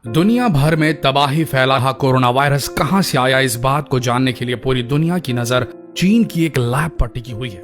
दुनिया भर में तबाही फैला रहा कोरोना वायरस कहां से आया, इस बात को जानने के लिए पूरी दुनिया की नजर चीन की एक लैब पर टिकी हुई है।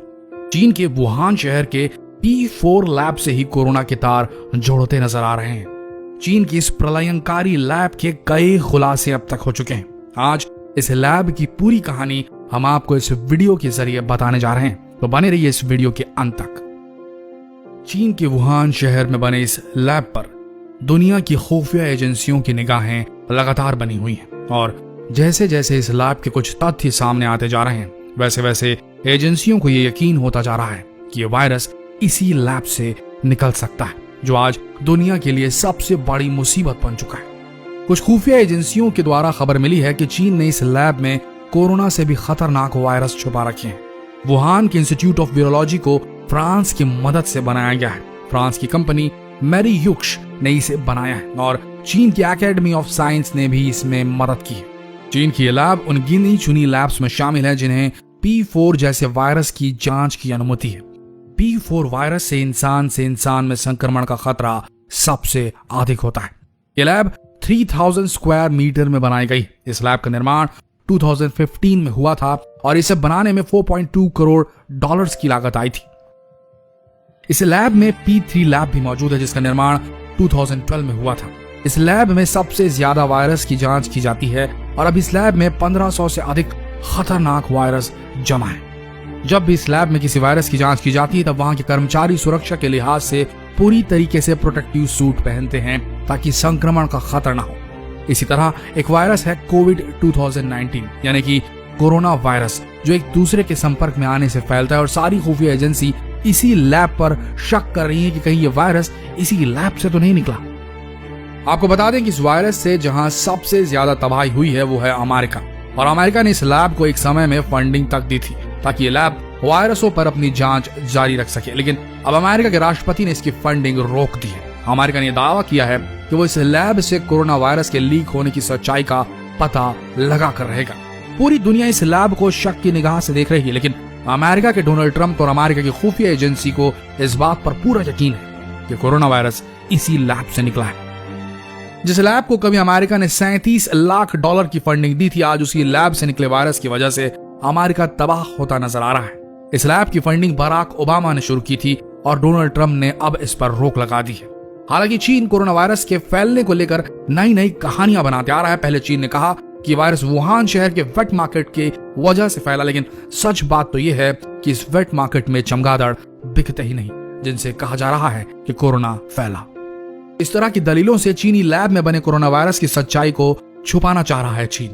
चीन के वुहान शहर के P4 लैब से ही कोरोना के तार जोड़ते नजर आ रहे हैं। चीन की इस प्रलयंकारी लैब के कई खुलासे अब तक हो चुके हैं। आज इस लैब की पूरी कहानी हम आपको इस वीडियो के जरिए बताने जा रहे हैं, तो बने रहिए इस वीडियो के अंत तक। चीन के वुहान शहर में बने इस लैब पर दुनिया की खुफिया एजेंसियों की निगाहें लगातार बनी हुई हैं और जैसे जैसे इस लैब के कुछ तथ्य सामने आते जा रहे हैं, वैसे वैसे एजेंसियों को ये यकीन होता जा रहा है कि ये वायरस इसी लैब से निकल सकता है, जो आज दुनिया के लिए सबसे बड़ी मुसीबत बन चुका है। कुछ खुफिया एजेंसियों के द्वारा खबर मिली है कि चीन ने इस लैब में कोरोना से भी खतरनाक वायरस छुपा रखे हैं। वुहान के इंस्टीट्यूट ऑफ वायरोलॉजी को फ्रांस की मदद से बनाया गया है। फ्रांस की कंपनी मैरी युक्श ने इसे बनाया है और चीन की एकेडमी ऑफ साइंस ने भी इसमें मदद की है। चीन की लैब उन गिनी चुनी लैब्स में शामिल है जिन्हें P4 जैसे वायरस की जांच की अनुमति है। P4 वायरस से इंसान में संक्रमण का खतरा सबसे अधिक होता है। यह लैब 3000 स्क्वायर मीटर में बनाई गई। इस लैब का निर्माण 2015 में हुआ था और इसे बनाने में 4.2 करोड़ डॉलर्स की लागत आई थी। इस लैब में P3 लैब भी मौजूद है जिसका निर्माण 2012 में हुआ था। इस लैब में सबसे ज्यादा वायरस की जांच की जाती है और अब इस लैब में 1500 से अधिक खतरनाक वायरस जमा है। जब भी इस लैब में किसी वायरस की जांच की जाती है तब वहां के कर्मचारी सुरक्षा के लिहाज से पूरी तरीके से प्रोटेक्टिव सूट पहनते हैं ताकि संक्रमण का खतरा न हो। इसी तरह एक वायरस है कोविड 2019 यानी कि कोरोना वायरस, जो एक दूसरे के संपर्क में आने से फैलता है और सारी खुफिया एजेंसी इसी लैब पर शक कर रही है कि कहीं ये वायरस इसी लैब से तो नहीं निकला। आपको बता दें कि इस वायरस से जहां सबसे ज्यादा तबाही हुई है वो है अमेरिका, और अमेरिका ने इस लैब को एक समय में फंडिंग तक दी थी ताकि ये लैब वायरसों पर अपनी जांच जारी रख सके, लेकिन अब अमेरिका के राष्ट्रपति ने इसकी फंडिंग रोक दी है। अमेरिका ने दावा किया है कि वो इस लैब से कोरोना वायरस के लीक होने की सच्चाई का पता लगा कर रहेगा। पूरी दुनिया इस लैब को शक की निगाह से देख रही है, लेकिन अमेरिका के डोनाल्ड ट्रंप और अमेरिका की खुफिया एजेंसी को इस बात पर पूरा यकीन है कि कोरोना वायरस इसी लैब से निकला है। जिस लैब को कभी अमेरिका ने 37 लाख डॉलर की फंडिंग दी थी, आज उसी लैब से निकले वायरस की वजह से अमेरिका तबाह होता नजर आ रहा है। इस लैब की फंडिंग बराक ओबामा ने शुरू की थी और डोनाल्ड ट्रंप ने अब इस पर रोक लगा दी है। हालांकि चीन कोरोना वायरस के फैलने को लेकर नई नई कहानियां बनाते आ रहा है। पहले चीन ने कहा कि वायरस वुहान शहर के वेट मार्केट के वजह से फैला, लेकिन सच बात तो यह है कि इस वेट मार्केट में चमगादड़ बिकते ही नहीं जिनसे कहा जा रहा है कि कोरोना फैला। इस तरह की दलीलों से चीनी लैब में बने कोरोना वायरस की सच्चाई को छुपाना चाह रहा है चीन।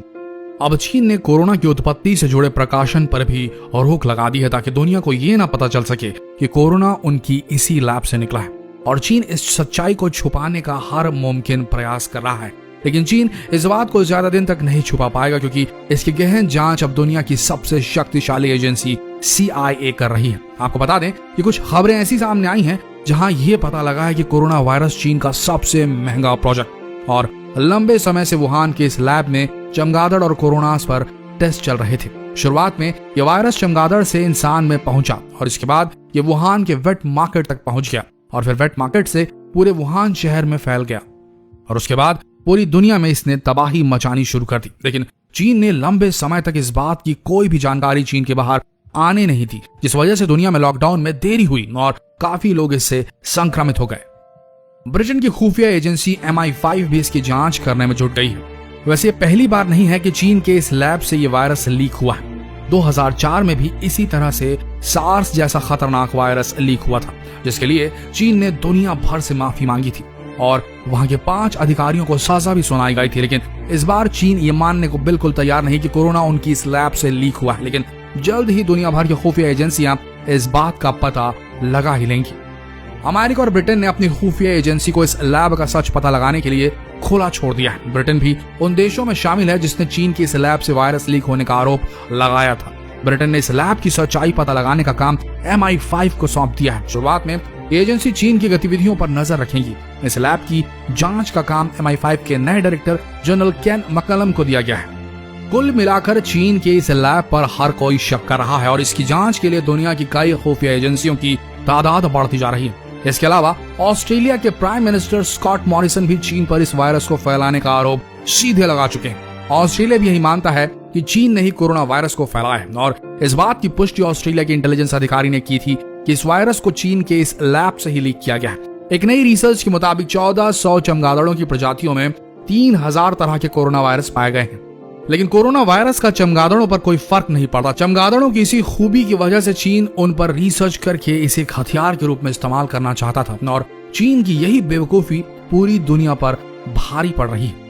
अब चीन ने कोरोना की उत्पत्ति से जुड़े प्रकाशन पर भी रोक लगा दी है ताकि दुनिया को यह ना पता चल सके कि कोरोना उनकी इसी लैब से निकला है, और चीन इस सच्चाई को छुपाने का हर मुमकिन प्रयास कर रहा है। लेकिन चीन इस बात को ज्यादा दिन तक नहीं छुपा पाएगा क्योंकि इसकी गहन जांच अब दुनिया की सबसे शक्तिशाली एजेंसी CIA कर रही है। आपको बता दें कि कुछ खबरें ऐसी सामने आई हैं जहां यह पता लगा है कि कोरोना वायरस चीन का सबसे महंगा प्रोजेक्ट, और लंबे समय से वुहान के इस लैब में चमगादड़ और कोरोना पर टेस्ट चल रहे थे। शुरुआत में यह वायरस चमगादड़ से इंसान में पहुंचा और इसके बाद यह वुहान के वेट मार्केट तक पहुंच गया और फिर वेट मार्केट से पूरे वुहान शहर में फैल गया और उसके बाद पूरी दुनिया में इसने तबाही मचानी शुरू कर दी। लेकिन चीन ने लंबे समय तक इस बात की कोई भी जानकारी चीन के बाहर आने नहीं दी, जिस वजह से दुनिया में लॉकडाउन में देरी हुई और काफी लोग इससे संक्रमित हो गए। ब्रिटेन की खुफिया एजेंसी MI5 भी इसकी जांच करने में जुट गई है। वैसे पहली बार नहीं है कि चीन के इस लैब से ये वायरस लीक हुआ है। 2004 में भी इसी तरह से सार्स जैसा खतरनाक वायरस लीक हुआ था, जिसके लिए चीन ने दुनिया भर से माफी मांगी थी और वहां के 5 अधिकारियों को सजा भी सुनाई गई थी। लेकिन इस बार चीन ये मानने को बिल्कुल तैयार नहीं कि कोरोना उनकी इस लैब से लीक हुआ है, लेकिन जल्द ही दुनिया भर की खुफिया एजेंसियां इस बात का पता लगा ही लेंगी। अमेरिका और ब्रिटेन ने अपनी खुफिया एजेंसी को इस लैब का सच पता लगाने के लिए खुला छोड़ दिया है। ब्रिटेन भी उन देशों में शामिल है जिसने चीन की इस लैब से वायरस लीक होने का आरोप लगाया था। ब्रिटेन ने इस लैब की सच्चाई पता लगाने का काम MI5 को सौंप दिया है। शुरुआत में एजेंसी चीन की गतिविधियों पर नजर रखेगी। इस लैब की जांच का काम MI5 के नए डायरेक्टर जनरल केन मकलम को दिया गया है। कुल मिलाकर चीन के इस लैब पर हर कोई शक कर रहा है और इसकी जांच के लिए दुनिया की कई खुफिया एजेंसियों की तादाद बढ़ती जा रही है। इसके अलावा ऑस्ट्रेलिया के प्राइम मिनिस्टर स्कॉट मॉरिसन भी चीन पर इस वायरस को फैलाने का आरोप सीधे लगा चुके हैं। ऑस्ट्रेलिया भी यही मानता है कि चीन ने ही कोरोना वायरस को फैलाया है और इस बात की पुष्टि ऑस्ट्रेलिया के इंटेलिजेंस अधिकारी ने की थी कि इस वायरस को चीन के इस लैब से ही लीक किया गया है। एक नई रिसर्च के मुताबिक 1400 चमगादड़ों की प्रजातियों में 3000 तरह के कोरोना वायरस पाए गए हैं, लेकिन कोरोना वायरस का चमगादड़ों पर कोई फर्क नहीं पड़ता। चमगादड़ों की इसी खूबी की वजह से चीन उन पर रिसर्च करके इसे एक हथियार के रूप में इस्तेमाल करना चाहता था और चीन की यही बेवकूफी पूरी दुनिया पर भारी पड़ रही है।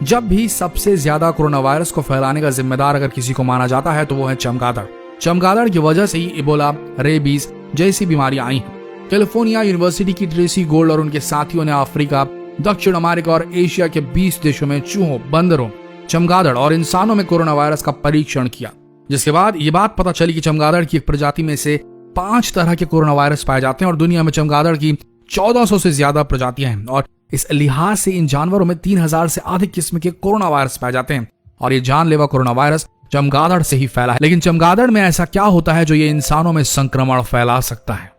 जब भी सबसे ज्यादा कोरोना वायरस को फैलाने का जिम्मेदार अगर किसी को माना जाता है तो वो है चमगादड़। चमगादड़ की वजह से ही इबोला, रेबीज जैसी बीमारियां आई हैं। कैलिफोर्निया यूनिवर्सिटी की ट्रेसी गोल्ड और उनके साथियों ने अफ्रीका, दक्षिण अमेरिका और एशिया के 20 देशों में चूहों, बंदरों, चमगादड़ और इंसानों में कोरोना वायरस का परीक्षण किया, जिसके बाद ये बात पता चली कि चमगादड़ की एक प्रजाति में से 5 तरह के कोरोना वायरस पाए जाते हैं और दुनिया में चमगादड़ की 1400 से ज्यादा प्रजातियां हैं और इस लिहाज से इन जानवरों में 3000 से अधिक किस्म के कोरोना वायरस पाए जाते हैं और ये जानलेवा कोरोना वायरस चमगादड़ से ही फैला है। लेकिन चमगादड़ में ऐसा क्या होता है जो ये इंसानों में संक्रमण फैला सकता है?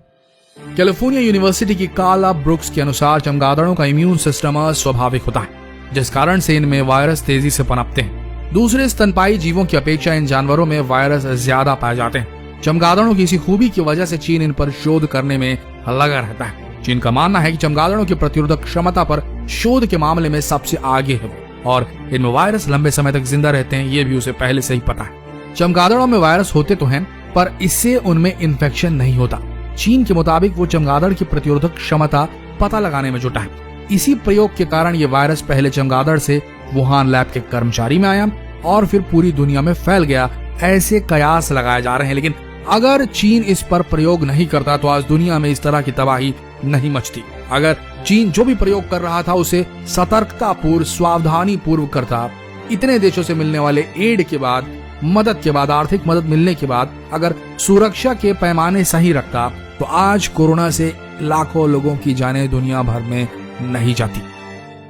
कैलिफोर्निया यूनिवर्सिटी की कार्ला ब्रुक्स के अनुसार चमगादड़ों का इम्यून सिस्टम अस्वाभाविक होता है, जिस कारण से इनमें वायरस तेजी से पनपते हैं। दूसरे स्तनपाई जीवों की अपेक्षा इन जानवरों में वायरस ज्यादा पाए जाते हैं। चमगादड़ों की इसी खूबी की वजह से चीन इन पर शोध करने में लगा रहता है। चीन का मानना है कि चमगादड़ों की प्रतिरोधक क्षमता पर शोध के मामले में सबसे आगे है और इनमें वायरस लंबे समय तक जिंदा रहते हैं, ये भी उसे पहले से ही पता है। चमगादड़ों में वायरस होते तो हैं, पर इससे उनमें इन्फेक्शन नहीं होता। चीन के मुताबिक वो चमगादड़ की प्रतिरोधक क्षमता पता लगाने में जुटा है। इसी प्रयोग के कारण ये वायरस पहले चमगादड़ से वुहान लैब के कर्मचारी में आया और फिर पूरी दुनिया में फैल गया, ऐसे कयास लगाए जा रहे हैं। लेकिन अगर चीन इस पर प्रयोग नहीं करता तो आज दुनिया में इस तरह की तबाही नहीं मचती। अगर चीन जो भी प्रयोग कर रहा था उसे सतर्कता पूर्व, सावधानी पूर्व करता, इतने देशों से मिलने वाले एड के बाद, मदद के बाद, आर्थिक मदद मिलने के बाद अगर सुरक्षा के पैमाने सही रखता तो आज कोरोना से लाखों लोगों की जानें दुनिया भर में नहीं जाती।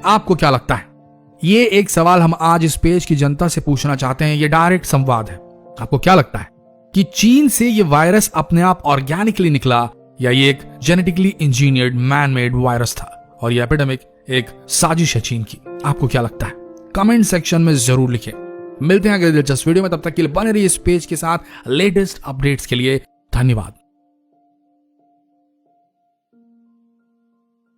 आपको क्या लगता है? ये एक सवाल हम आज इस पेज की जनता से पूछना चाहते हैं। ये डायरेक्ट संवाद है। आपको क्या लगता है कि चीन से ये वायरस अपने आप ऑर्गेनिकली निकला या ये एक genetically engineered man made virus था और ये एपिडेमिक एक साजिश है चीन की? आपको क्या लगता है? कमेंट सेक्शन में जरूर लिखें। मिलते हैं अगले दिलचस्प वीडियो में, तब तक के लिए बने रहिए इस पेज के साथ। लेटेस्ट अपडेट्स के लिए धन्यवाद।